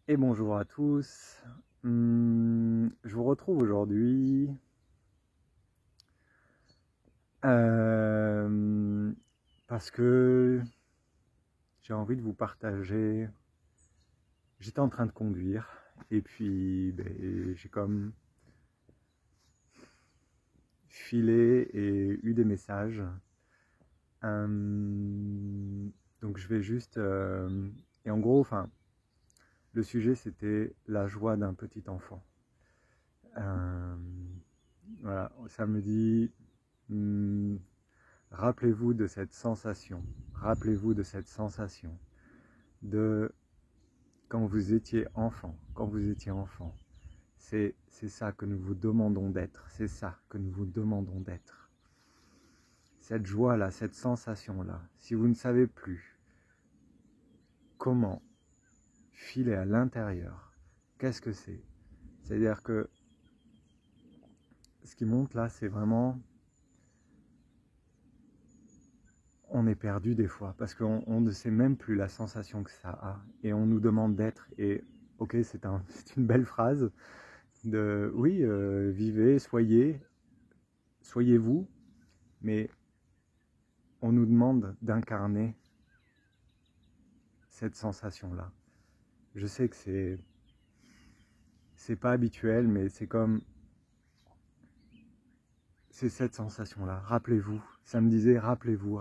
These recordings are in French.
Et bonjour à tous. Je vous retrouve aujourd'hui euh, parce que j'ai envie de vous partager. J'étais en train de conduire et puis j'ai comme filé et eu des messages. Donc je vais juste et en gros, enfin, le sujet c'était la joie d'un petit enfant. Euh, voilà, ça me dit. hum, Rappelez-vous de cette sensation, rappelez-vous de cette sensation de quand vous étiez enfant, quand vous étiez enfant. C'est ça que nous vous demandons d'être, c'est ça que nous vous demandons d'être. Cette joie-là, cette sensation-là, si vous ne savez plus comment filer à l'intérieur, qu'est-ce que c'est? C'est-à-dire que ce qui monte là, c'est vraiment on est perdu des fois parce qu'on ne sait même plus la sensation que ça a et on nous demande d'être et ok c'est une belle phrase de oui vivez, soyez vous, mais on nous demande d'incarner cette sensation là. Je sais que c'est pas habituel mais c'est comme c'est cette sensation là. Rappelez-vous, ça me disait rappelez-vous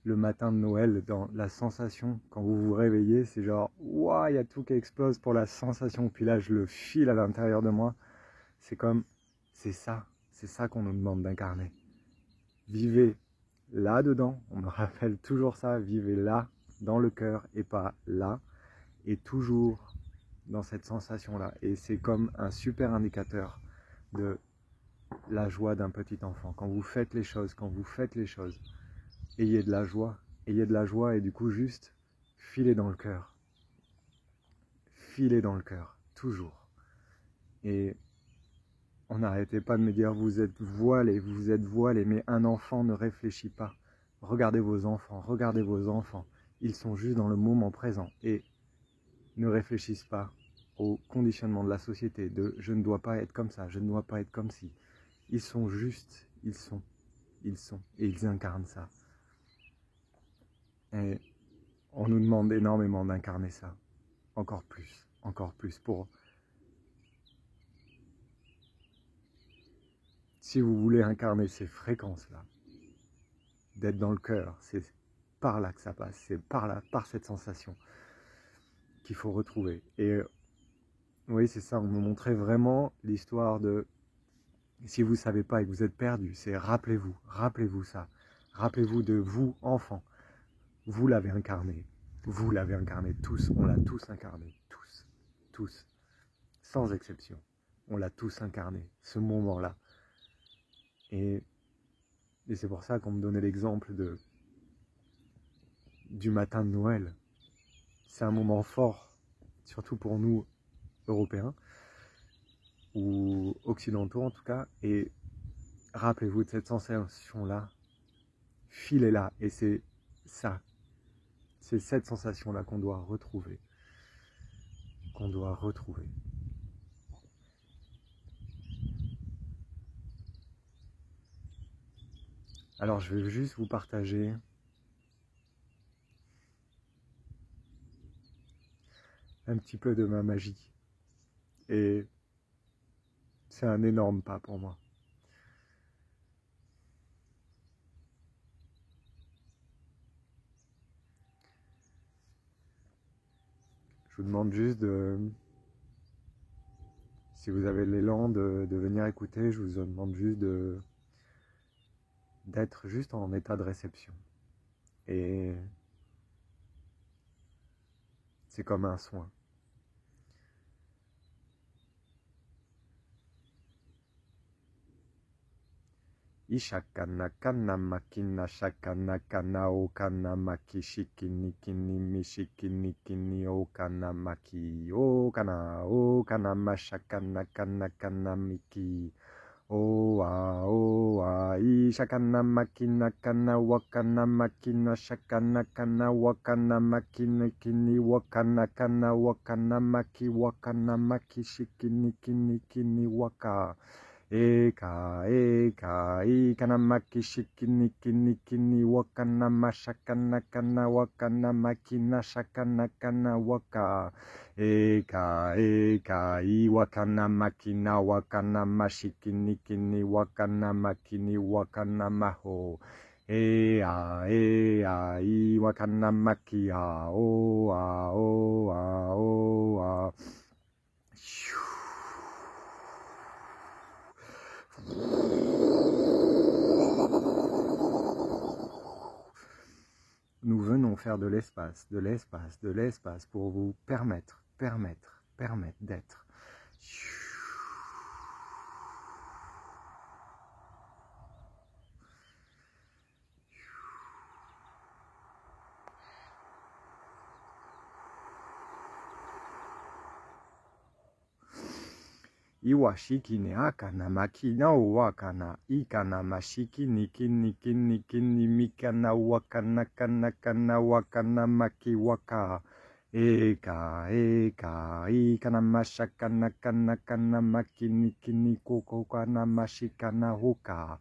le matin de Noël, dans la sensation, quand vous vous réveillez, c'est genre, waouh, il y a tout qui explose pour la sensation, puis là, je le file à l'intérieur de moi. C'est comme, c'est ça qu'on nous demande d'incarner. Vivez là-dedans, on me rappelle toujours ça, vivez là, dans le cœur, et pas là, et toujours dans cette sensation-là. Et c'est comme un super indicateur de la joie d'un petit enfant. Quand vous faites les choses, ayez de la joie, et du coup juste filez dans le cœur, toujours. Et on n'arrêtait pas de me dire vous êtes voilés, mais un enfant ne réfléchit pas. Regardez vos enfants, ils sont juste dans le moment présent et ne réfléchissent pas au conditionnement de la société, de je ne dois pas être comme ça, je ne dois pas être comme ci. Ils sont juste, et ils incarnent ça. Et on nous demande énormément d'incarner ça. Encore plus pour... Si vous voulez incarner ces fréquences-là, d'être dans le cœur, c'est par là que ça passe, c'est par là, par cette sensation qu'il faut retrouver. Et oui, c'est ça, on me montrait vraiment l'histoire de... Si vous ne savez pas et que vous êtes perdu, c'est rappelez-vous ça. Rappelez-vous de vous, enfant. Vous l'avez incarné, tous, on l'a tous incarné, tous, sans exception. On l'a tous incarné, ce moment-là. Et c'est pour ça qu'on me donnait l'exemple du matin de Noël. C'est un moment fort, surtout pour nous, Européens, ou Occidentaux en tout cas. Et rappelez-vous de cette sensation-là, filez-la. Et c'est ça, c'est cette sensation-là qu'on doit retrouver. Alors je vais juste vous partager un petit peu de ma magie. Et c'est un énorme pas pour moi. Je vous demande juste de... Si vous avez l'élan de venir écouter, je vous demande juste d'être juste en état de réception. Et c'est comme un soin. Ishakana kana makina shakana kana o kana maki shikini kini mishikini kini o kana maki o kana mashakana kana kana miki oa, i shakana makina kana wakana makina shakana kana wakana makina kini wakana kana wakana maki shikini kini waka. Eka, i kana maki shikini kini wakana mashakana kana wakana makina shakana kana waka. Eka, i wakana makina wakana mashikini kini wakana makini wakana maho. Ea, i wakana makia, oa. Nous venons faire de l'espace pour vous permettre d'être. Iwashiki ne akana makina wakana ikana mashiki nikini mikana wakana kana wakana maki waka. Eka, ikana mashakana kana makini koko kana mashikana hoka.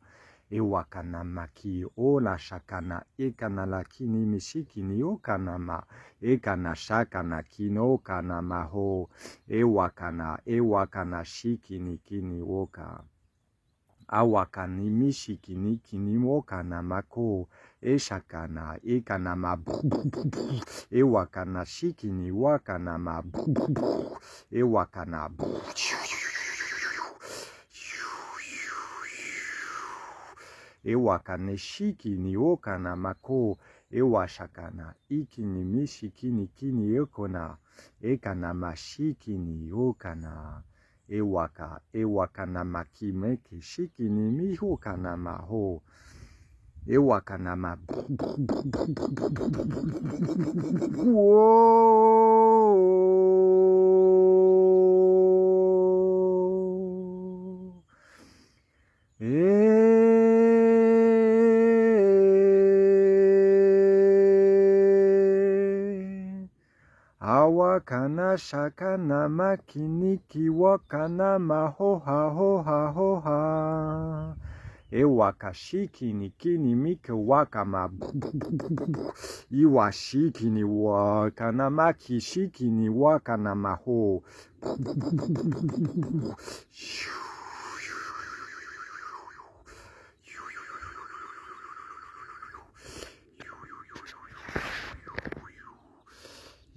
Ewakana maki ola shakana ekana la kini mishiki ni okana ma ekana shakana kino kana maho ewakana shiki ni kini woka awakani mishiki ni kini wokana mako eshakana ekana ma ewakana shiki ni wakana ma ewakana ewakane shiki ni okana mako ewashakana ikini mishiki ni kini ekona ekana mashiki ni okana ewakana makimeki shiki ni mihokana maho ewakana ma Awakana shakana makiniki wakana mahoha. Ewakashiki ni kini mike wakama. Iwashiki ni wakana makishiki ni wakana maho.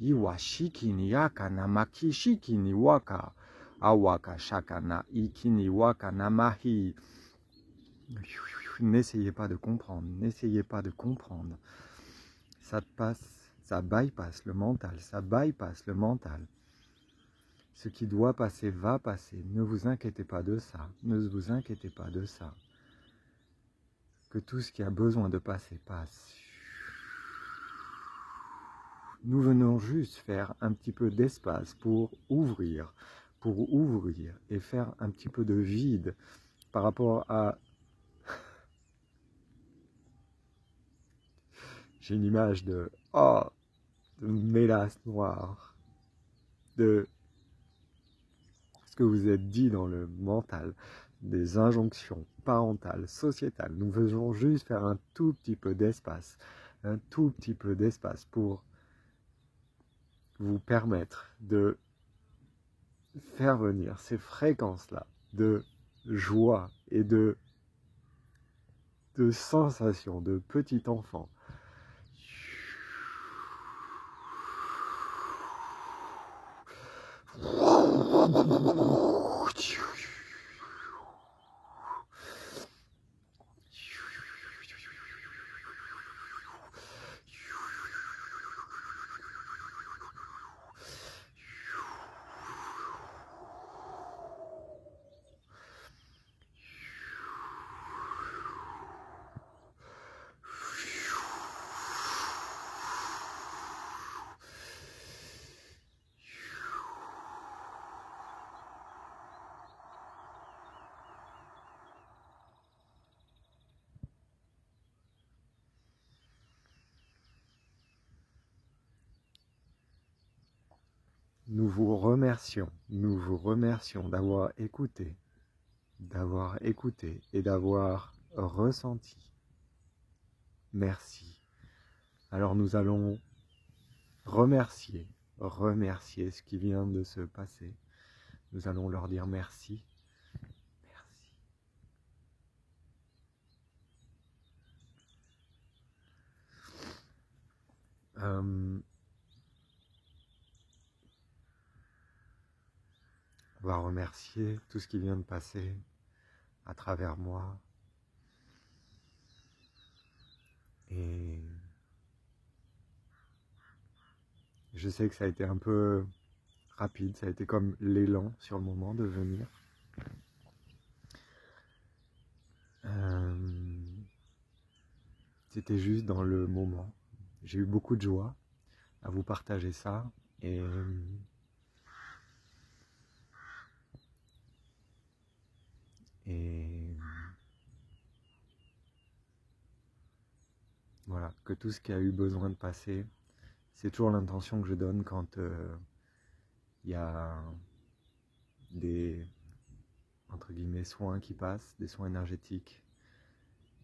Iwashiki ni yaka na makishiki ni waka. Awaka shaka na iki ni waka na mahi. N'essayez pas de comprendre. Ça bypasse le mental, Ce qui doit passer va passer. Ne vous inquiétez pas de ça. Que tout ce qui a besoin de passer passe. Nous venons juste faire un petit peu d'espace pour ouvrir et faire un petit peu de vide par rapport à... J'ai une image de mélasse noire, de ce que vous êtes dit dans le mental, des injonctions parentales, sociétales. Nous venons juste faire un tout petit peu d'espace pour vous permettre de faire venir ces fréquences-là de joie et de sensations de petit enfant. nous vous remercions d'avoir écouté et d'avoir ressenti. Merci. Alors nous allons remercier ce qui vient de se passer. Nous allons leur dire merci. Merci. On va remercier tout ce qui vient de passer à travers moi. Et je sais que ça a été un peu rapide, ça a été comme l'élan sur le moment de venir. C'était juste dans le moment. J'ai eu beaucoup de joie à vous partager ça. Et voilà, que tout ce qui a eu besoin de passer, c'est toujours l'intention que je donne quand il y a des, entre guillemets, soins qui passent, des soins énergétiques.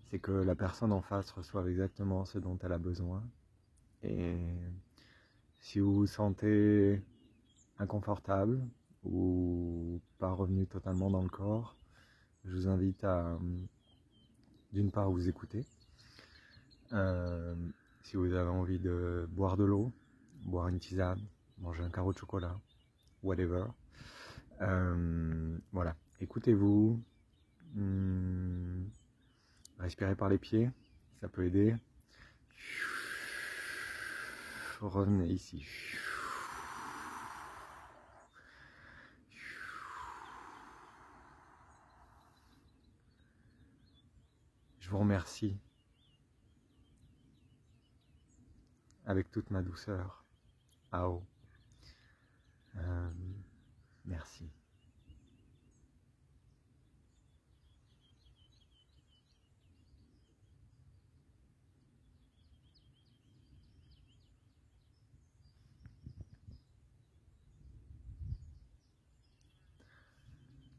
C'est que la personne en face reçoive exactement ce dont elle a besoin. Et si vous vous sentez inconfortable ou pas revenu totalement dans le corps, je vous invite à, d'une part, vous écouter. Si vous avez envie de boire de l'eau, boire une tisane, manger un carreau de chocolat, whatever. Voilà, écoutez-vous, respirez par les pieds, ça peut aider. Revenez ici. Je vous remercie avec toute ma douceur. Ao. Merci.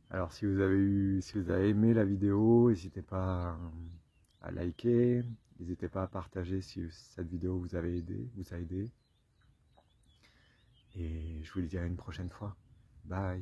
Alors si vous avez aimé la vidéo, n'hésitez pas à liker, n'hésitez pas à partager si cette vidéo vous a aidé. Et je vous dis à une prochaine fois. Bye.